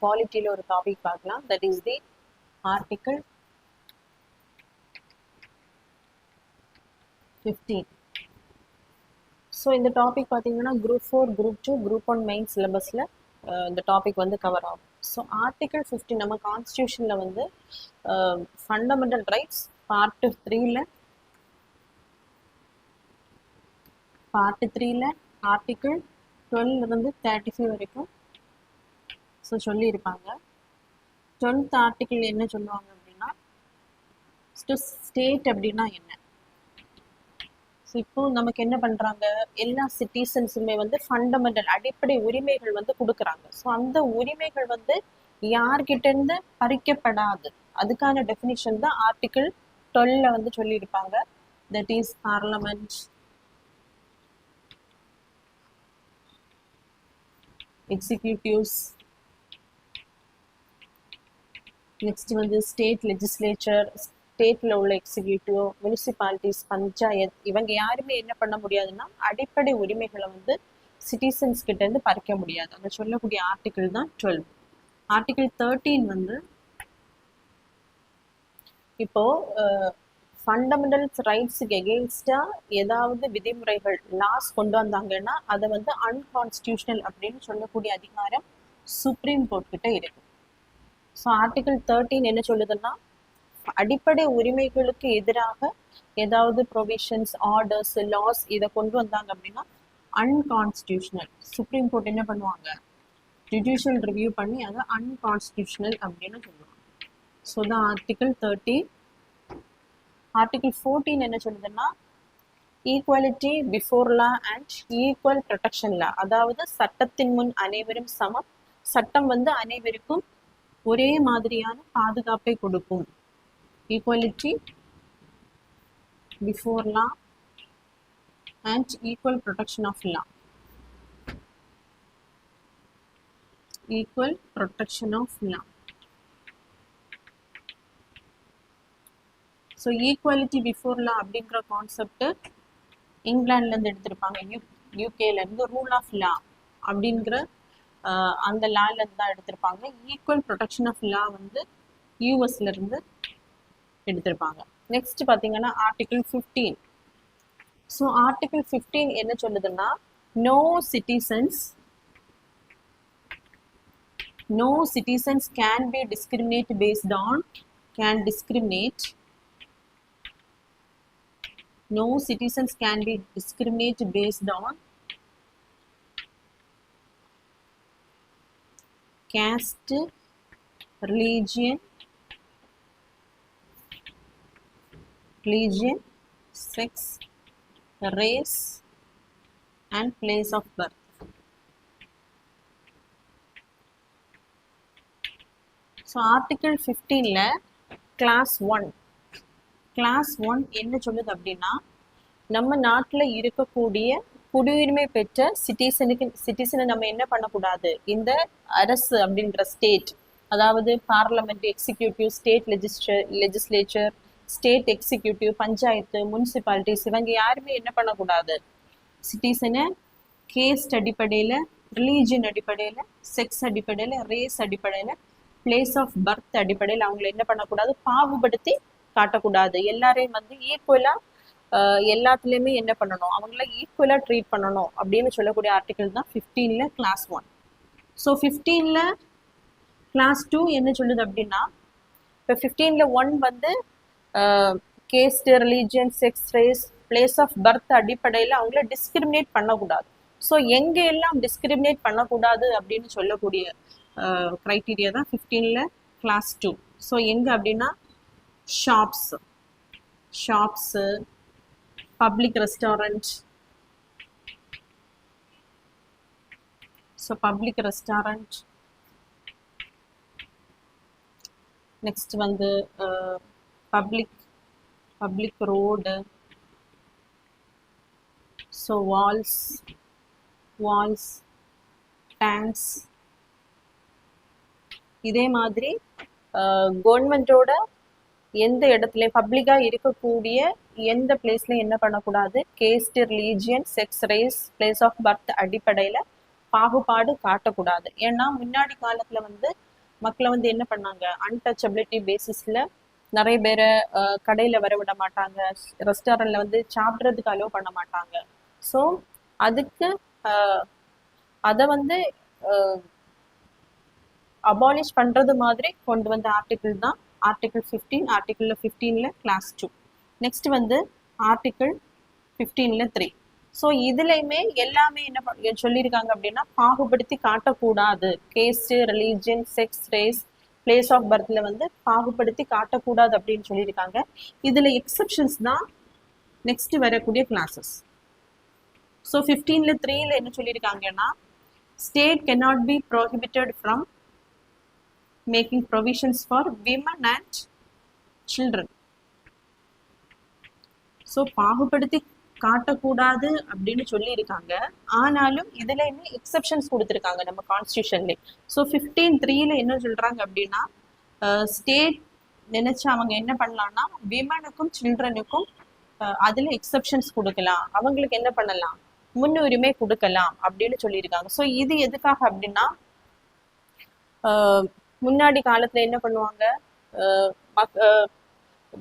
பாலிட்டியில் ஒரு டாபிக் பார்க்கலாம். That is the article 15. So இந்த டாபிக் பார்த்தீங்கன்னா குரூப் 4, குரூப் 2, குரூப் 1 மெயின் சிலபஸில் இந்த டாபிக் வந்து கவர் ஆகும். ஸோ ஆர்டிகிள் 15 நம்ம கான்ஸ்டியூஷனில் வந்து ஃபண்டமெண்டல் ரைட்ஸ் பார்ட் 3ல் ஆர்டிகிள் 12 35 வரைக்கும் ஸோ சொல்லியிருப்பாங்க. 12th ஆர்டிகிள் என்ன சொல்லுவாங்க அப்படின்னா ஸ்டேட் அப்படின்னா என்ன. ஸோ இப்போ நமக்கு என்ன பண்ணுறாங்க, எல்லா சிட்டிசன்ஸுமே வந்து ஃபண்டமெண்டல் அடிப்படை உரிமைகள் வந்து கொடுக்குறாங்க. ஸோ அந்த உரிமைகள் வந்து யார்கிட்டேருந்து பறிக்கப்படாது, அதுக்கான டெஃபினிஷன் தான் ஆர்டிகிள் 12 வந்து சொல்லியிருப்பாங்க. That is parliament, executives, next வந்து ஸ்டேட் லெஜிஸ்லேச்சர், ஸ்டேட்டில் உள்ள எக்ஸிக்யூட்டிவ், முனிசிபாலிட்டிஸ், பஞ்சாயத், இவங்க யாருமே என்ன பண்ண முடியாதுன்னா அடிப்படை உரிமைகளை வந்து சிட்டிசன்ஸ் கிட்டேருந்து பறிக்க முடியாது. அதை சொல்லக்கூடிய ஆர்டிகிள் தான் 12. ஆர்டிகிள் 13 வந்து இப்போ ஃபண்டமெண்டல் ரைட்ஸுக்கு எகெயின்ஸ்டாக ஏதாவது விதிமுறைகள் லாஸ் கொண்டு வந்தாங்கன்னா அதை வந்து அன்கான்ஸ்டியூஷனல் அப்படின்னு சொல்லக்கூடிய அதிகாரம் சுப்ரீம் கோர்ட் கிட்ட இருக்கு. ஸோ ஆர்டிகிள் 13 என்ன சொல்லுதுன்னா அடிப்படை உரிமைகளுக்கு எதிராக ஏதாவது ப்ரொவிஷன்ஸ், ஆர்டர்ஸ், லாஸ் இதை கொண்டு வந்தாங்க அப்படின்னா அன்கான்ஸ்டியூஷனல். சுப்ரீம் கோர்ட் என்ன பண்ணுவாங்க, ஜுடிஷியல் ரிவ்யூ பண்ணி அதை அன்கான்ஸ்டியூஷனல் அப்படின்னு சொல்லுவாங்க. ஸோ தான் ஆர்டிகிள் 13. ஆர்டிகிள் 14 என்ன சொல்லுதுன்னா equality before law and equal protection law, அதாவது சட்டத்தின் முன் அனைவரும் சமம், சட்டம் வந்து அனைவருக்கும் ஒரே மாதிரியான பாதுகாப்பை கொடுக்கும். Equality before law and equal protection of law, equal protection of law. So equality before law அப்படிங்கிற கான்செப்ட் இங்கிலாந்துலேருந்து எடுத்திருப்பாங்க, யூகேலேருந்து ரூல் ஆஃப் லா அப்படிங்கிற அந்த லாலேருந்து தான் எடுத்திருப்பாங்க. ஈக்குவல் ப்ரொடெக்ஷன் ஆஃப் லா வந்து யூஎஸ்லேருந்து எடுத்திருப்பாங்க. நெக்ஸ்ட் பார்த்தீங்கன்னா ஆர்டிகிள் 15. ஸோ ஆர்டிகிள் 15 என்ன சொல்லுதுன்னா no citizens can be discriminated based on no citizens can be discriminated based on caste, religion, sex, race and place of birth. So article 15ல clause 1 என்ன சொல்லுது அப்படின்னா நம்ம நாட்டில் இருக்கக்கூடிய குடியுரிமை பெற்ற சிட்டிசனை நம்ம என்ன பண்ணக்கூடாது, இந்த அரசு அப்படின்ற ஸ்டேட், அதாவது parliament, executive, state legislature, state executive, panchayat, municipalities, இவங்க யாருமே என்ன பண்ணக்கூடாது, சிட்டிசனை கேஸ்ட் அடிப்படையில், ரிலீஜியன் அடிப்படையில், செக்ஸ் அடிப்படையில், ரேஸ் அடிப்படையில், பிளேஸ் ஆஃப் பர்த் அடிப்படையில் அவங்கள என்ன பண்ணக்கூடாது, பாகுபடுத்தி காட்டக்கூடாது. எல்லாரையும் வந்து ஈக்குவலாக எல்லாத்துலேயுமே என்ன பண்ணணும், அவங்கள ஈக்குவலாக ட்ரீட் பண்ணணும் அப்படின்னு சொல்லக்கூடிய ஆர்டிகிள் தான் 15ல கிளாஸ் 1. ஸோ 15ல கிளாஸ் 2 என்ன சொல்லுது அப்படின்னா இப்போ 15ல 1 வந்து caste, religion, sex, race, place of birth அடிப்படையில் அவங்கள டிஸ்கிரிமினேட் பண்ணக்கூடாது. ஸோ எங்கே எல்லாம் டிஸ்கிரிமினேட் பண்ணக்கூடாது அப்படின்னு சொல்லக்கூடிய க்ரைட்டீரியா தான் 15ல கிளாஸ் 2. ஸோ எங்கே அப்படின்னா shops, public restaurant, so public restaurant, next வந்து public road, so walls, tanks. இதே மாதிரி கவர்மெண்ட்டோட எந்த இடத்துல பப்ளிக்காக இருக்கக்கூடிய எந்த பிளேஸ்லையும் என்ன பண்ணக்கூடாது, caste, religion, sex, race, place of birth அடிப்படையில் பாகுபாடு காட்டக்கூடாது. ஏன்னா முன்னாடி காலத்தில் வந்து மக்களை வந்து என்ன பண்ணாங்க, அன்டச்சபிலிட்டி பேசிஸ்ல நிறைய பேரை கடையில வர விட மாட்டாங்க, ரெஸ்டாரண்ட்ல வந்து சாப்பிட்றதுக்கு அலோவ் பண்ண மாட்டாங்க. ஸோ அதுக்கு அதை வந்து அபாலிஷ் பண்றது மாதிரி கொண்டு வந்த ஆர்டிகிள் தான் ஆர்டிகிள் 15. ஆர்டிகிள் 15ல கிளாஸ் 2. நெக்ஸ்ட் வந்து ஆர்டிகிள் 15ல 3. ஸோ இதுலையுமே எல்லாமே என்ன சொல்லியிருக்காங்க அப்படின்னா, பாகுபடுத்தி காட்டக்கூடாது, caste, religion, sex, race, place of பர்த்ல வந்து பாகுபடுத்தி காட்டக்கூடாது அப்படின்னு சொல்லியிருக்காங்க. இதுல எக்ஸப்ஷன்ஸ் தான் நெக்ஸ்ட் வரக்கூடிய கிளாஸஸ். ஸோ 15ல 3ல என்ன சொல்லியிருக்காங்கன்னா, state cannot be prohibited from making provisions for women and children. So பாகுபடுத்தி காட்டக்கூடாது அப்படின்னு சொல்லியிருக்காங்க. ஆனாலும் இதுலையுமே எக்ஸப்ஷன்ஸ் கொடுத்துருக்காங்க நம்ம கான்ஸ்டியூஷன்ல. ஸோ 15(3)ல என்ன சொல்றாங்க அப்படின்னா, ஸ்டேட் நினைச்சு அவங்க என்ன பண்ணலாம்னா, விமனுக்கும் சில்ட்ரனுக்கும் அதுல எக்ஸப்ஷன்ஸ் கொடுக்கலாம், அவங்களுக்கு என்ன பண்ணலாம், முன்னுரிமை கொடுக்கலாம் அப்படின்னு சொல்லியிருக்காங்க. ஸோ இது எதுக்காக அப்படின்னா, முன்னாடி காலத்துல என்ன பண்ணுவாங்க,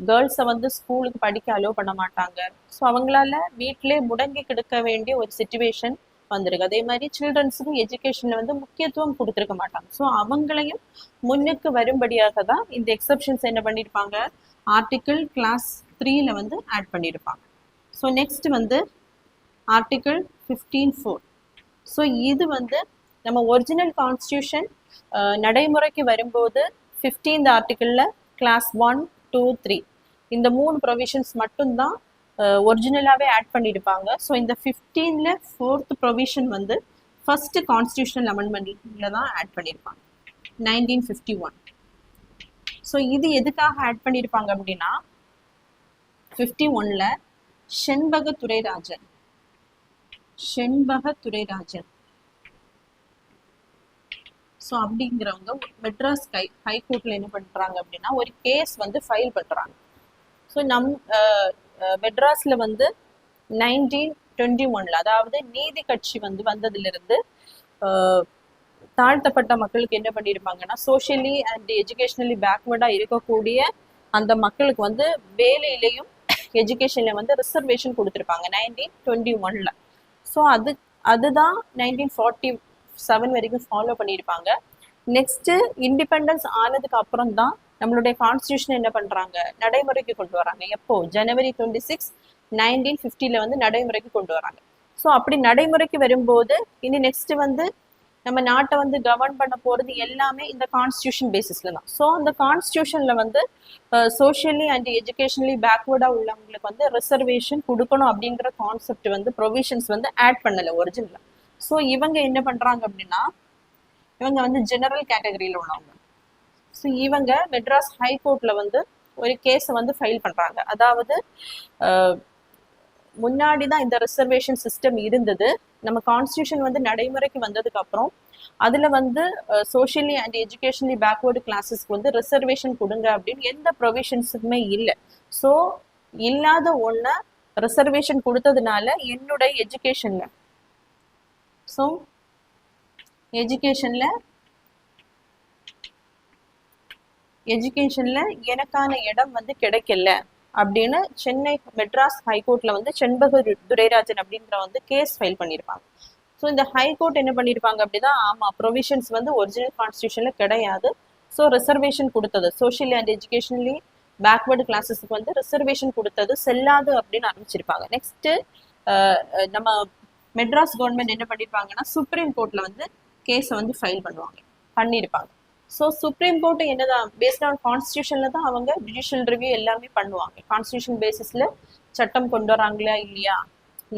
கேர்ள்ஸை வந்து ஸ்கூலுக்கு படிக்க அலோவ் பண்ண மாட்டாங்க. ஸோ அவங்களால வீட்டிலே முடங்கி கிடக்க வேண்டிய ஒரு சிச்சுவேஷன் வந்திருக்கு. அதே மாதிரி சில்ட்ரன்ஸுக்கும் எஜுகேஷன்ல வந்து முக்கியத்துவம் கொடுத்துருக்க மாட்டாங்க. ஸோ அவங்களையும் முன்னுக்கு வரும்படியாக தான் இந்த எக்ஸப்ஷன்ஸ் என்ன பண்ணியிருப்பாங்க, ஆர்டிகிள் கிளாஸ் 3ல வந்து ஆட் பண்ணியிருப்பாங்க. ஸோ நெக்ஸ்ட் வந்து ஆர்டிகிள் 15(4). ஸோ இது வந்து நம்ம ஒரிஜினல் கான்ஸ்டியூஷன் நடைமுறைக்கு வரும்போது 15th ஆர்டிகிளில் கிளாஸ் 1, 2, 3 இந்த 3 ப்ரொவிஷன்ஸ் மட்டும்தான் ஒரிஜினலாகவே ஆட் பண்ணியிருப்பாங்க. ஸோ இந்த 15ல 4th ப்ரொவிஷன் வந்து ஃபர்ஸ்ட் கான்ஸ்டியூஷனல் அமெண்ட்மெண்ட்ல தான் ஆட் பண்ணியிருப்பாங்க, 1951. ஸோ இது எதுக்காக ஆட் பண்ணியிருப்பாங்க அப்படின்னா, 51ல செண்பக துரைராஜன் ஸோ அப்படிங்கிறவங்க மெட்ராஸ் ஹைகோர்ட்ல என்ன பண்றாங்க அப்படின்னா, ஒரு கேஸ் வந்து ஃபைல் பண்றாங்க. ஸோ மெட்ராஸ்ல வந்து 1921ல, அதாவது நீதி கட்சி வந்து வந்ததுல இருந்து தாழ்த்தப்பட்ட மக்களுக்கு என்ன பண்ணியிருப்பாங்கன்னா, சோஷியலி அண்ட் எஜுகேஷனலி பேக்வர்டா இருக்கக்கூடிய அந்த மக்களுக்கு வந்து வேலையிலையும் எஜுகேஷன்ல வந்து ரிசர்வேஷன் கொடுத்துருப்பாங்க 1921ல. ஸோ அதுதான் 1947 வரைக்கும் ஃபாலோ பண்ணியிருப்பாங்க. நெக்ஸ்ட் இண்டிபெண்டன்ஸ் ஆனதுக்கு அப்புறம் தான் நம்மளுடைய கான்ஸ்டியூஷன் என்ன பண்றாங்க, நடைமுறைக்கு கொண்டு வராங்க. எப்போ, ஜனவரி 26, 1950ல வந்து நடைமுறைக்கு கொண்டு வராங்க. ஸோ அப்படி நடைமுறைக்கு வரும்போது இனி நெக்ஸ்ட் வந்து நம்ம நாட்டை வந்து கவர்ன் பண்ண போறது எல்லாமே இந்த கான்ஸ்டியூஷன் பேசிஸ்ல தான். ஸோ அந்த கான்ஸ்டியூஷன்ல வந்து சோஷியலி அண்ட் எஜுகேஷனலி பேக்வர்டா உள்ளவங்களுக்கு வந்து ரிசர்வேஷன் கொடுக்கணும் அப்படிங்கிற கான்செப்ட் வந்து ப்ரொவிஷன்ஸ் வந்து ஆட் பண்ணல ஒரிஜினலா. ஸோ இவங்க என்ன பண்றாங்க அப்படின்னா, இவங்க வந்து ஜெனரல் கேட்டகரியில உள்ளவங்க. ஸோ இவங்க மெட்ராஸ் ஹைகோர்ட்ல வந்து ஒரு கேஸை வந்து ஃபைல் பண்றாங்க. அதாவது முன்னாடி தான் இந்த ரிசர்வேஷன் சிஸ்டம் இருந்தது. நம்ம கான்ஸ்டியூஷன் வந்து நடைமுறைக்கு வந்ததுக்கு அப்புறம் அதுல வந்து சோஷியலி அண்ட் எஜுகேஷனலி பேக்வர்டு கிளாஸஸ்க்கு வந்து ரிசர்வேஷன் கொடுங்க அப்படின்னு எந்த ப்ரொவிஷன்ஸுமே இல்லை. ஸோ இல்லாத ஒன்றை ரிசர்வேஷன் கொடுத்ததுனால என்னுடைய எஜுகேஷன்ல எனக்கான இடம் வந்து கிடைக்கல அப்படின்னு சென்னை மெட்ராஸ் ஹைகோர்ட்ல வந்து செண்பக துரைராஜன் அப்படிங்கிற வந்து கேஸ் ஃபைல் பண்ணியிருப்பாங்க. ஸோ இந்த ஹைகோர்ட் என்ன பண்ணியிருப்பாங்க அப்படின்னா, ஆமா, ப்ரொவிஷன்ஸ் வந்து ஒரிஜினல் கான்ஸ்டியூஷன்ல கிடையாது. ஸோ ரிசர்வேஷன் கொடுத்தது, சோஷியலி அண்ட் எஜுகேஷனலி பேக்வர்டு கிளாஸஸ்க்கு வந்து ரிசர்வேஷன் கொடுத்தது செல்லாது அப்படின்னு ஆரம்பிச்சிருப்பாங்க. நெக்ஸ்ட் நம்ம மெட்ராஸ் கவர்மெண்ட் என்ன பண்ணியிருப்பாங்கன்னா, சுப்ரீம் கோர்ட்ல வந்து கேஸை வந்து ஃபைல் பண்ணியிருப்பாங்க. ஸோ சுப்ரீம் கோர்ட் என்னதான், பேஸ்ட் ஆன் கான்ஸ்டியூஷன்ல தான் அவங்க ஜுடிஷியல் ரிவ்யூ எல்லாமே பண்ணுவாங்க. கான்ஸ்டியூஷன் பேசிஸ்ல சட்டம் கொண்டு வராங்களா இல்லையா,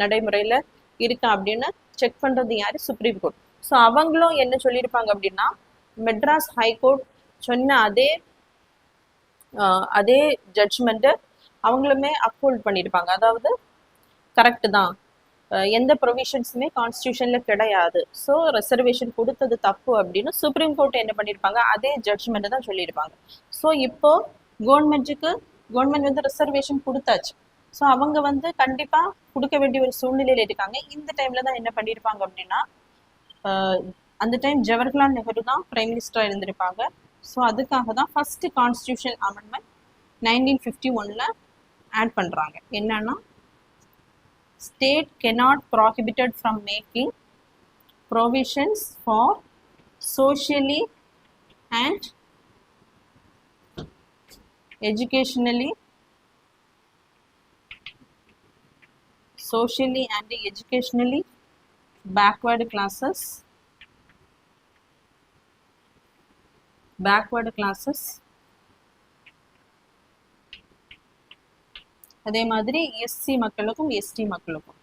நடைமுறையில இருக்கா அப்படின்னு செக் பண்றது யாரு, சுப்ரீம் கோர்ட். ஸோ அவங்களும் என்ன சொல்லியிருப்பாங்க அப்படின்னா, மெட்ராஸ் ஹைகோர்ட் சொன்ன அதே ஜட்ஜ்மெண்ட்டு அவங்களுமே அப்ஹோல்ட் பண்ணியிருப்பாங்க. அதாவது கரெக்ட் தான், எந்த ப்ரொவிஷன்ஸுமே கான்ஸ்டியூஷன்ல கிடையாது, ஸோ ரிசர்வேஷன் கொடுத்தது தப்பு அப்படின்னு சுப்ரீம் கோர்ட் என்ன பண்ணியிருப்பாங்க, அதே ஜட்ஜ்மெண்ட் தான் சொல்லியிருப்பாங்க. ஸோ இப்போ கவர்மெண்ட் வந்து ரிசர்வேஷன் கொடுத்தாச்சு. ஸோ அவங்க வந்து கண்டிப்பா கொடுக்க வேண்டிய ஒரு சூழ்நிலையில இருக்காங்க. இந்த டைம்ல தான் என்ன பண்ணியிருப்பாங்க அப்படின்னா, அந்த டைம் ஜவஹர்லால் நேரு தான் பிரைம் மினிஸ்டரா இருந்திருப்பாங்க. ஸோ அதுக்காக தான் ஃபர்ஸ்ட் கான்ஸ்டியூஷன் அமெண்ட்மெண்ட் 1951ல ஆட் பண்ணுறாங்க. என்னன்னா, state cannot prohibited from making provisions for socially and educationally backward classes அதே மாதிரி எஸ்சி மக்களுக்கும் எஸ்டி மக்களுக்கும்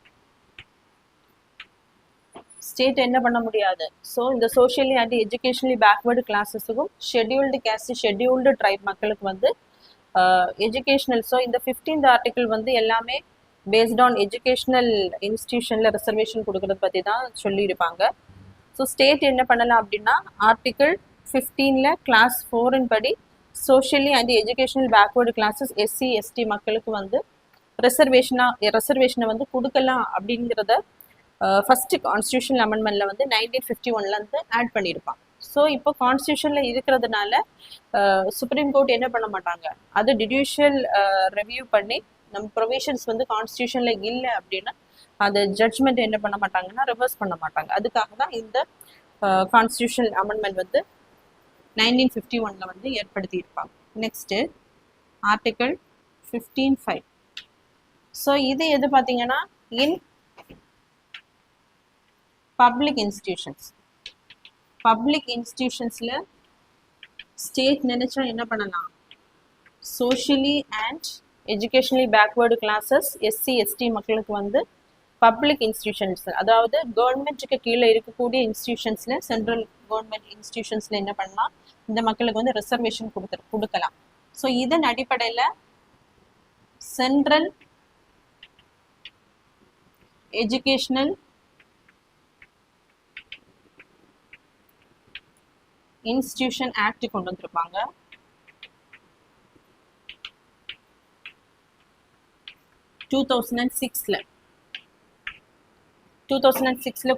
ஸ்டேட் என்ன பண்ண முடியாது. ஸோ இந்த சோஷியலி அண்ட் எஜுகேஷனலி பேக்வேர்டு கிளாஸஸுக்கும் ஷெட்யூல்டு கேஸ்ட் ஷெட்யூல்டு ட்ரைப் மக்களுக்கு வந்து எஜுகேஷனல். ஸோ இந்த 15th ஆர்டிக்கிள் வந்து எல்லாமே பேஸ்ட் ஆன் எஜுகேஷனல் இன்ஸ்டிடியூஷனில் ரிசர்வேஷன் கொடுக்கறத பற்றி தான் சொல்லியிருப்பாங்க. ஸோ ஸ்டேட் என்ன பண்ணலாம் அப்படின்னா, ஆர்டிக்கிள் 15ல் கிளாஸ் 4 படி socially and educational backward classes SC ST மக்களுக்கு வந்து ரிசர்வேஷனை வந்து கொடுக்கலாம் அப்படிங்கிறத ஃபர்ஸ்ட் கான்ஸ்டியூஷனல் அமெண்ட்மெண்ட்ல வந்து 1951ல வந்து ஆட் பண்ணியிருப்பாங்க. ஸோ இப்போ கான்ஸ்டியூஷன்ல இருக்கிறதுனால சுப்ரீம் கோர்ட் என்ன பண்ண மாட்டாங்க, அது ஜுடிஷியல் ரிவ்யூ பண்ணி நம்ம ப்ரொவிஷன்ஸ் வந்து கான்ஸ்டியூஷன்ல இல்லை அப்படின்னா அந்த ஜட்ஜ்மெண்ட் என்ன பண்ண மாட்டாங்கன்னா ரிவர்ஸ் பண்ண மாட்டாங்க. அதுக்காக தான் இந்த கான்ஸ்டியூஷனல் அமெண்ட்மெண்ட் வந்து 1951ல வந்து ஏற்படுத்தியிருப்பாங்க. Next article 15(5). ஸோ இது எது பார்த்தீங்கன்னா, இன் பப்ளிக் இன்ஸ்டிடியூஷன்ஸ்ல ஸ்டேட் நினைச்சா என்ன பண்ணலாம், socially and educationally backward classes SC ST மக்களுக்கு வந்து பப்ளிக் இன்ஸ்டிடியூஷன்ஸ், அதாவது கவர்மெண்ட்டுக்கு கீழே இருக்கக்கூடிய இன்ஸ்டிடியூஷன்ஸ்ல, சென்ட்ரல் கவர்மெண்ட் இன்ஸ்டிடியூஷன்ஸ்ல என்ன பண்ணலாம், இந்த மக்களுக்கு வந்து ரிசர்வேஷன் கொடுக்கலாம். ஸோ இதன் அடிப்படையில் சென்ட்ரல் எஜுகேஷனல் இன்ஸ்டிடியூஷன் ஆக்ட் கொண்டு வந்திருப்பாங்க. 2006ல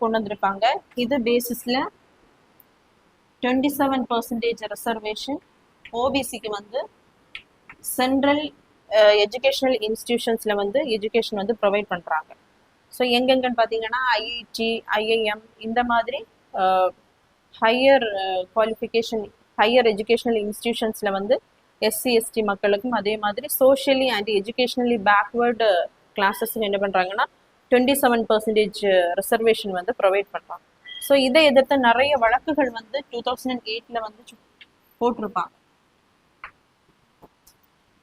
கொண்டு வந்திருப்பாங்க. இது பேசிஸ்ல 27% ரிசர்வேஷன் ஓபிசிக்கு வந்து சென்ட்ரல் எஜுகேஷனல் இன்ஸ்டிடியூஷன்ஸ்ல வந்து எஜுகேஷன் வந்து ப்ரொவைட் பண்றாங்க. ஸோ எங்கெங்கன்னு பார்த்தீங்கன்னா ஐஐடி, ஐஐஎம் இந்த மாதிரி ஹையர் குவாலிஃபிகேஷன் ஹையர் எஜுகேஷனல் இன்ஸ்டிடியூஷன்ஸில் வந்து எஸ்சி எஸ்டி மக்களுக்கும், அதே மாதிரி சோஷியலி அண்ட் எஜுகேஷனலி பேக்வேர்டு கிளாஸஸ்ன்னு என்ன பண்ணுறாங்கன்னா 27% ரிசர்வேஷன் வந்து ப்ரொவைட் பண்ணுறாங்க. ஸோ இதை எதிர்த்து நிறைய வழக்குகள் வந்து 2008ல வந்து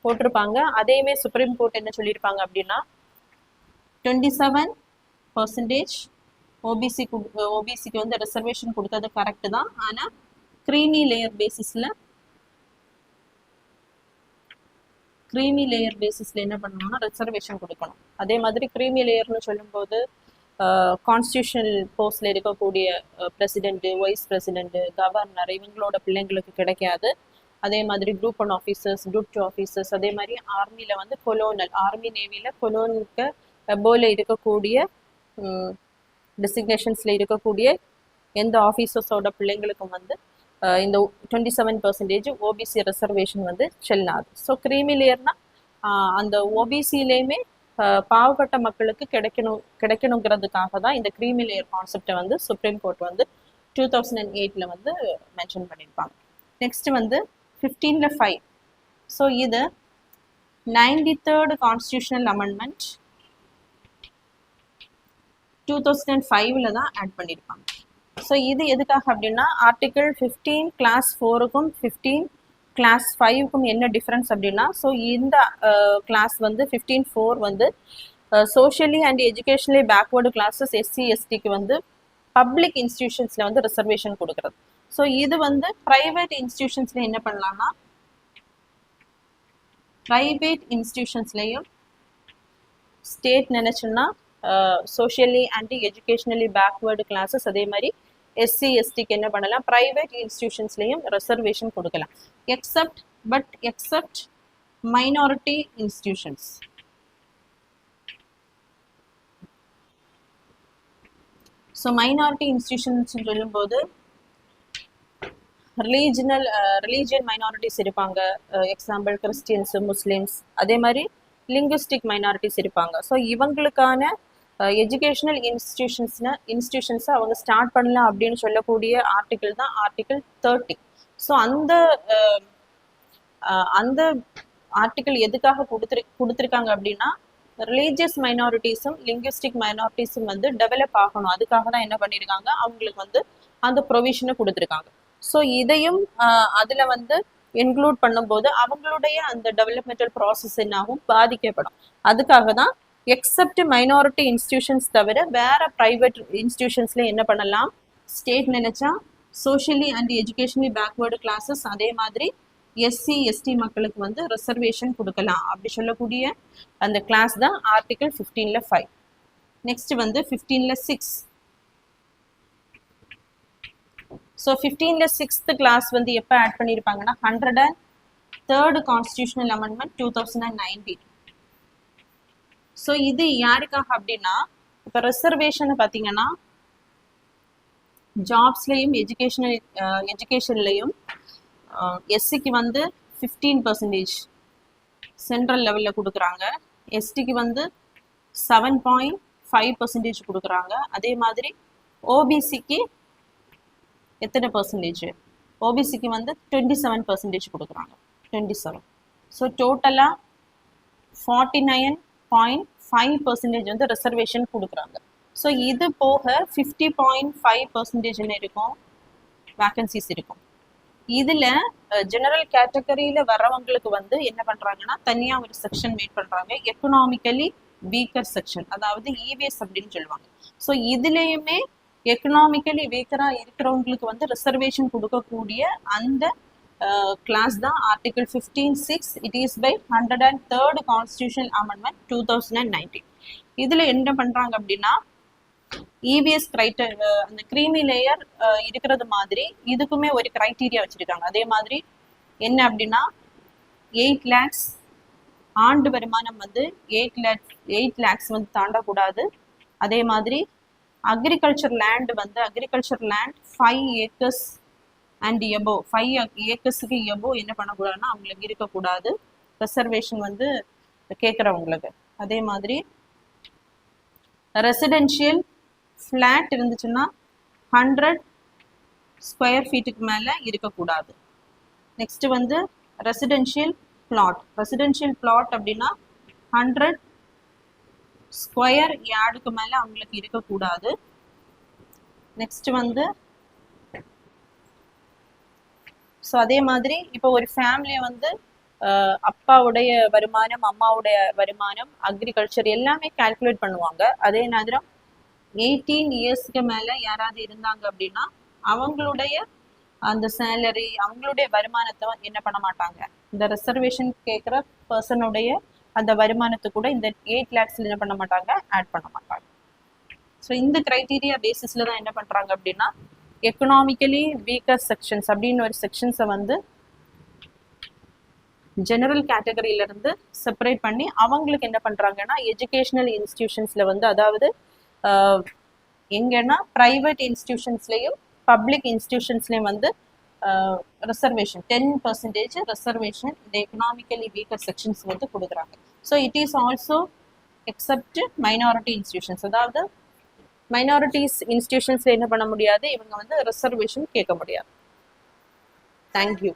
போட்டிருப்பாங்க. அதேமே சுப்ரீம் கோர்ட் என்ன சொல்லியிருப்பாங்க அப்படின்னா, 27% ஓபிசிக்கு வந்து ரிசர்வேஷன் கொடுத்தது கரெக்ட் தான். ஆனால் க்ரீமி லேயர் பேசிஸ்ல என்ன பண்ணணும்னா ரிசர்வேஷன் கொடுக்கணும். அதே மாதிரி க்ரீமி லேயர்னு சொல்லும்போது கான்ஸ்டியூஷனல் போஸ்ட்ல இருக்கக்கூடிய பிரசிடென்ட், வைஸ் பிரசிடென்ட், கவர்னர் இவங்களோட பிள்ளைங்களுக்கு கிடைக்காது. அதே மாதிரி குரூப் 1 ஆஃபீஸர்ஸ், குரூப் 2 ஆஃபீஸர்ஸ், அதே மாதிரி ஆர்மியில வந்து கொலோனல், ஆர்மி நேவியில கொலோனுக்கு போல இருக்கக்கூடிய டெசிக்னேஷன்ஸ்ல இருக்கக்கூடிய எந்த ஆஃபீஸர்ஸோட பிள்ளைங்களுக்கும் வந்து இந்த 27% ஓபிசி ரிசர்வேஷன் வந்து செல்லாது. ஸோ க்ரீமி லேயர்னா அந்த ஓபிசிலேயுமே பாவப்பட்ட மக்களுக்கு கிடைக்கணுங்கிறதுக்காக தான் இந்த க்ரீமி லேயர் கான்செப்டை வந்து சுப்ரீம் கோர்ட் வந்து 2008ல வந்து மென்ஷன் பண்ணியிருப்பாங்க. நெக்ஸ்ட் வந்து 15(5). ஸோ இது 93rd கான்ஸ்டியூஷனல் அமெண்ட்மெண்ட் 2005ல தான் ஆட் பண்ணியிருப்பாங்க. ஸோ இது எதுக்காக அப்படின்னா, ஆர்டிகிள் 15 கிளாஸ் 4க்கும் 15 கிளாஸ் 5க்கும் என்ன டிஃப்ரென்ஸ் அப்படின்னா, ஸோ இந்த கிளாஸ் வந்து 15(4) வந்து socially and educationally backward classes SC எஸ்டிக்கு வந்து பப்ளிக் இன்ஸ்டிடியூஷன்ஸ்ல வந்து ரிசர்வேஷன் கொடுக்குறது. ஸோ இது வந்து ப்ரைவேட் இன்ஸ்டிடியூஷன்ஸ்ல என்ன பண்ணலாம்னா, ப்ரைவேட் இன்ஸ்டிடியூஷன்ஸ்லையும் ஸ்டேட் நினைச்சுன்னா socially and educationally backward classes, அதே மாதிரி எஸ்சி எஸ்டிக்கு என்ன பண்ணலாம், ப்ரைவேட் இன்ஸ்டிடியூஷன்ஸ்லையும் ரிசர்வேஷன் கொடுக்கலாம். Except minority institutions. So minority institutions சொல்லும்போது ரிலீஜியன் மைனாரிட்டிஸ் இருப்பாங்க, எக்ஸாம்பிள் கிறிஸ்டியன்ஸ், முஸ்லிம்ஸ். அதே மாதிரி லிங்குஸ்டிக் மைனாரிட்டிஸ் இருப்பாங்க. ஸோ இவங்களுக்கான எஜுகேஷனல் இன்ஸ்டிடியூஷன்ஸை அவங்க ஸ்டார்ட் பண்ணலாம் அப்படின்னு சொல்லக்கூடிய ஆர்டிகிள் தான் ஆர்டிகிள் 30. ஸோ அந்த ஆர்டிகிள் எதுக்காக கொடுத்துருக்காங்க அப்படின்னா, ரிலீஜியஸ் மைனாரிட்டிஸும் லிங்குவிஸ்டிக் மைனாரிட்டிஸும் வந்து டெவலப் ஆகணும். அதுக்காக தான் என்ன பண்ணியிருக்காங்க, அவங்களுக்கு வந்து அந்த ப்ரொவிஷனை கொடுத்துருக்காங்க. ஸோ இதையும் அதில் வந்து இன்க்ளூட் பண்ணும்போது அவங்களுடைய அந்த டெவலப்மெண்டல் ப்ராசஸ் என்னாகும், பாதிக்கப்படும். அதுக்காக தான் எக்ஸப்ட் மைனாரிட்டி இன்ஸ்டிடியூஷன்ஸ் தவிர வேற ப்ரைவேட் இன்ஸ்டிடியூஷன்ஸ்ல என்ன பண்ணலாம், ஸ்டேட் நினைச்சா socially and educationally backward classes, அதே மாதிரி எஸ்சி எஸ்டி மக்களுக்கு வந்து ரிசர்வேஷன் கொடுக்கலாம் அப்படி சொல்லக்கூடிய அந்த கிளாஸ் தான் ஆர்டிகிள் 15ல 5. நெக்ஸ்ட் வந்து 15ல 6. ஸோ 15ல 6th கிளாஸ் வந்து எப்போ ஆட் பண்ணியிருப்பாங்கன்னா 103rd கான்ஸ்டியூஷனல் அமெண்ட்மெண்ட் 2019. ஸோ இது யாருக்காக அப்படின்னா, இப்போ ரிசர்வேஷன் பார்த்தீங்கன்னா ஜாப்ஸ்லையும் எஜுகேஷன்லையும் எஸ்சிக்கு வந்து 15% சென்ட்ரல் லெவலில் கொடுக்குறாங்க, எஸ்டிக்கு வந்து 7.5% கொடுக்குறாங்க. அதே மாதிரி ஓபிசிக்கு எத்தனை பர்சன்டேஜ், ஓபிசிக்கு வந்து 27% கொடுக்குறாங்க, 27. ஸோ டோட்டலாக 49.5% வந்து ரிசர்வேஷன் கொடுக்குறாங்க. ஸோ இது போக 50.5% இருக்கும் வேக்கன்சிஸ் இருக்கும். இதில் ஜெனரல் கேட்டகரியில் வர்றவங்களுக்கு வந்து என்ன பண்ணுறாங்கன்னா தனியாக ஒரு செக்ஷன் மேட் பண்ணுறாங்க, எக்கனாமிக்கலி வீக்கர் செக்ஷன், அதாவது இவிஎஸ் அப்படின்னு சொல்லுவாங்க. ஸோ இதுலேயுமே எக்கனாமிக்கலி வீக்கராக இருக்கிறவங்களுக்கு வந்து ரிசர்வேஷன் கொடுக்கக்கூடிய அந்த கிளாஸ் தான் article 15(6). It is by 103rd constitutional amendment 2019. இதில் என்ன பண்ணுறாங்க அப்படின்னா, இவிஎஸ் அந்த கிரீமி லேயர் இருக்கிறது மாதிரி இதுக்குமே ஒரு கிரைட்டீரியா வச்சுருக்காங்க. அதே மாதிரி என்ன அப்படின்னா 8 lakhs ஆண்டு வருமானம் வந்து 8 lakhs வந்து தாண்டக்கூடாது. அதே மாதிரி agriculture land 5 acres and above, 5 acresக்கு எபோவ் என்ன பண்ணக்கூடாதுன்னா அவங்களுக்கு இருக்கக்கூடாது ரிசர்வேஷன் வந்து கேட்குறவங்களுக்கு. அதே மாதிரி ரெசிடென்ஷியல் ஃப்ளாட் இருந்துச்சுன்னா 100 square feet மேலே இருக்கக்கூடாது. நெக்ஸ்ட் வந்து ரெசிடென்ஷியல் பிளாட் அப்படின்னா 100 square yardக்கு மேலே அவங்களுக்கு இருக்கக்கூடாது. நெக்ஸ்ட் வந்து ஸோ அதே மாதிரி இப்போ ஒரு ஃபேமிலியை வந்து அப்பாவுடைய வருமானம், அம்மாவுடைய வருமானம், அக்ரிகல்ச்சர் எல்லாமே கால்குலேட் பண்ணுவாங்க. அதே நேரம் 18 yearsக்கு மேலே யாராவது இருந்தாங்க அப்படின்னா அவங்களுடைய அந்த சேலரி, அவங்களுடைய வருமானத்தை என்ன பண்ண மாட்டாங்க, இந்த ரிசர்வேஷன் கேட்குற பர்சனுடைய அந்த வருமானத்தை கூட இந்த 8 lakhs என்ன பண்ண மாட்டாங்க, ஆட் பண்ண மாட்டாங்க. ஸோ இந்த கிரைட்டீரியா பேசிஸில் தான் என்ன பண்ணுறாங்க அப்படின்னா எக்கனாமிக்கலி வீக்கர் செக்ஷன்ஸ் அப்படின்னு ஒரு செக்ஷன்ஸை வந்து ஜெனரல் கேட்டகரியிலேருந்து செப்பரேட் பண்ணி அவங்களுக்கு என்ன பண்ணுறாங்கன்னா எஜுகேஷ்னல் இன்ஸ்டிடியூஷன்ஸில் வந்து, அதாவது எங்கன்னா ப்ரைவேட் இன்ஸ்டிடியூஷன்ஸ்லேயும் பப்ளிக் இன்ஸ்டிடியூஷன்ஸ்லேயும் வந்து ரிசர்வேஷன் 10% ரிசர்வேஷன் இந்த எக்கனாமிக்கலி வீக்கர் செக்ஷன்ஸ் வந்து கொடுக்குறாங்க. So it is also accept minority institutions, அதாவது மைனாரிட்டிஸ் இன்ஸ்டிடியூஷன்ஸில் என்ன பண்ண முடியாது, இவங்க வந்து ரிசர்வேஷன் கேட்க முடியாது. தேங்க்யூ.